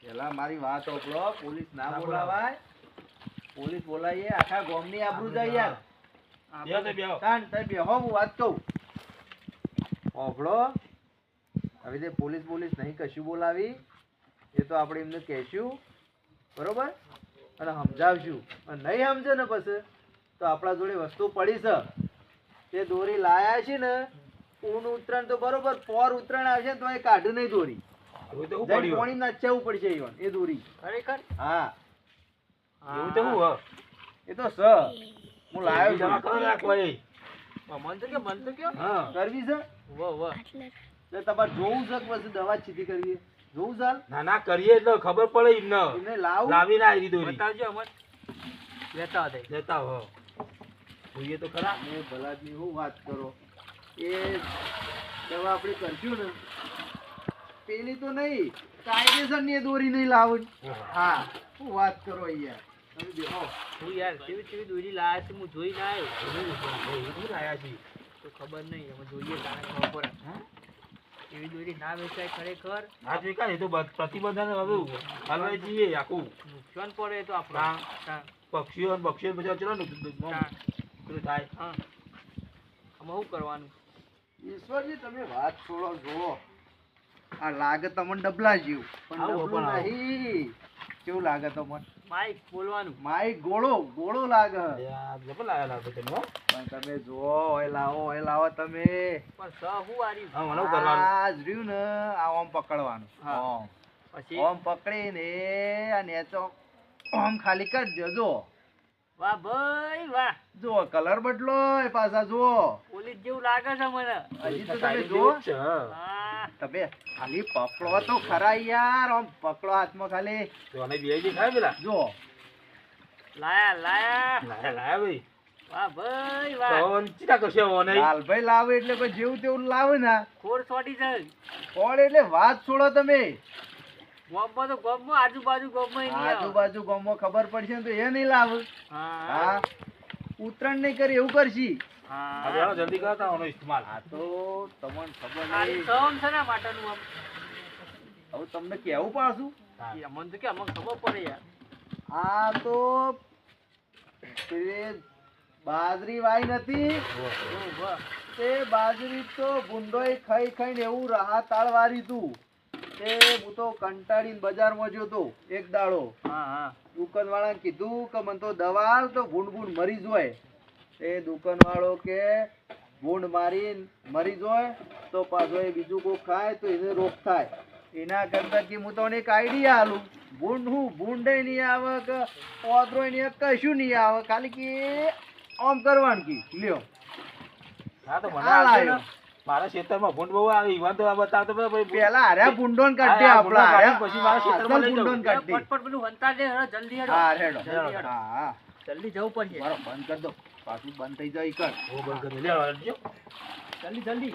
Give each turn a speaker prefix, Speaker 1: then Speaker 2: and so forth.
Speaker 1: પેલા મારી વાત ઓપલો, પોલીસ ના બોલાવાય. પોલીસ બોલાવીએ આખા ગામની આબરૂ જાય યાર. તાણ તઈ બેહો, હું વાત કહું. ઓપલો, હવે જે પોલીસ નહીં કશું બોલાવી, એ તો આપણે એમને કહેશું, બરોબર, અને સમજાવશું. અને નહીં સમજે ને પછી તો આપણા જોડે વસ્તુ પડી છે, તે દોરી લાયા છે ને, ઊન ઉતરણ તો બરોબર, પોર ઉતરણ આવશે ને તો એ કાઢું નહીં દોરી, પાણી નાચવું પડશે એ દોરી. ખરેખર? હા, એવું તો હું એ તો સ હું લાવ્યો છું. કરવી છે તમારે જોવું છે કે પછી દવા છીતી કરવી જોવું ચાલ?
Speaker 2: ના ના કરીએ એટલે ખબર પડે એમને. લાવીને આવી દોરી
Speaker 3: બતાવજો અમર.
Speaker 2: લેતા હો જોઈએ તો ખરા.
Speaker 1: એ ભલાદની હું વાત કરો, એ દવા આપણે કરશું ને પેલી તો નહીં, કાયદેસર ની દોરી નહીં લાવું. હા, હું વાત કરો યાર. તમે બેહો.
Speaker 3: હું યાર કેવી કેવી દોરી લાયા છે હું જોઈ ના
Speaker 2: લાયા છીએ
Speaker 3: તો ખબર નહીં, અમે જોઈએ તારે ખબર પડે. એવી દોરી ના વેચાય ખરેખર.
Speaker 2: ના જોઈ કાંઈ એ તો પ્રતિબંધ હલવાઈ જઈએ આખું
Speaker 3: નુકસાન પડે તો આપણા
Speaker 2: પક્ષીઓ બધા ચલો ને પેલું થાય.
Speaker 3: હા, આમાં શું કરવાનું?
Speaker 1: ઈશ્વરજી તમે વાત છોડો. જુઓ આ લાગે તમને ડબલા જેવું, પણ ડબલું નહીં. કેવું લાગે તમને?
Speaker 3: માઈક બોલવાનું.
Speaker 1: માઈક ગોળો લાગે.
Speaker 2: પણ
Speaker 1: તમે જુઓ, ઓય લાવો તમે.
Speaker 3: પણ સ હું આર્યું?
Speaker 1: આ જ રહ્યું ને, આ ઓમ પકડવાનું. ઓમ
Speaker 3: પછી
Speaker 1: ઓમ પકડીને આ નેચો ઓમ ખાલી કરજો. જો
Speaker 3: વાહ ભાઈ વાહ,
Speaker 1: જો કલર બદલો એ પાછા. જુઓ
Speaker 3: પોલીસ જેવું લાગે છે મને.
Speaker 1: હજી તો તમે જુઓ,
Speaker 3: હા,
Speaker 1: તમે ખાલી પકડો તો ખરા યાર. આમ પકડો હાથમાં ખાલી. જો
Speaker 3: લાયા
Speaker 2: ભાઈ.
Speaker 3: વાહ ભાઈ વાહ.
Speaker 1: લાલભાઈ લાવે એટલે કોઈ જેવું તેવું લાવે ને.
Speaker 3: ખોર છોડી છે.
Speaker 1: કોણ એટલે વાત છોડો તમે.
Speaker 3: ગોમમાં તો ગોમમાં, આજુબાજુ ગોમમાં નહીં આવે.
Speaker 1: આજુબાજુ ગામમાં ખબર પડશે ને તો એ નહીં લાવે.
Speaker 3: હા
Speaker 1: હા, ઉતરણ નહીં કરી એવું કરશી.
Speaker 3: હા,
Speaker 2: જલ્દી કરતા ઇસ્તેમાલ.
Speaker 1: આ તો તમને ખબર
Speaker 3: આ
Speaker 1: નહીં.
Speaker 3: સમ છે ને માટેનું આમ.
Speaker 1: હવે તમને કેવું પાડશું.
Speaker 3: અમને તો કે અમને ખબર પડે યાર.
Speaker 1: આ તો પેલી બાજરી વાઈ નથી, તે બાજરી તો ભૂંડોય ખાઈને એવું રાહતાળ વારી તું. તે હું તો કંટાળીને બજારમાં ગયો તો એક દાડો.
Speaker 3: હા,
Speaker 1: દુકાનવાળાને કીધું કે મને તો દવા આલ તો ભૂંડ મરી જોય. એ દુકાનવાળો કે ભૂંડ મારીને મરી જોય તો પાછો એ બીજું કોઈ ખાય તો એને રોગ થાય. એના કરતા કે હું તો એક આઈડિયા આલું. ભૂંડે નહીં આવે કે ઓદરોય નહીં, કશું નહીં આવે, ખાલી કે આમ કરવાનું કી લ્યો.
Speaker 2: હા તો મને આવશે ને. મારા ખેતરમાં ભૂંડ બહુ આવી ઈવન તો બતાવતો
Speaker 1: પેલા હાર્યા ભૂંડોન કાઢી આપડા હાર્યા,
Speaker 2: પછી મારા ખેતરમાં લઈ
Speaker 1: ભૂંડોન કાઢી.
Speaker 3: ફટફટ પેલું હંતા દે. હેડો જલ્દી હેડો.
Speaker 1: હા રેડો. હા
Speaker 3: જલ્દી જવું પડશે.
Speaker 1: મારો બંધ કરી દો, પાછું બંધ થઈ જાય. કર
Speaker 2: બંધ કરી લે.
Speaker 3: જલ્દી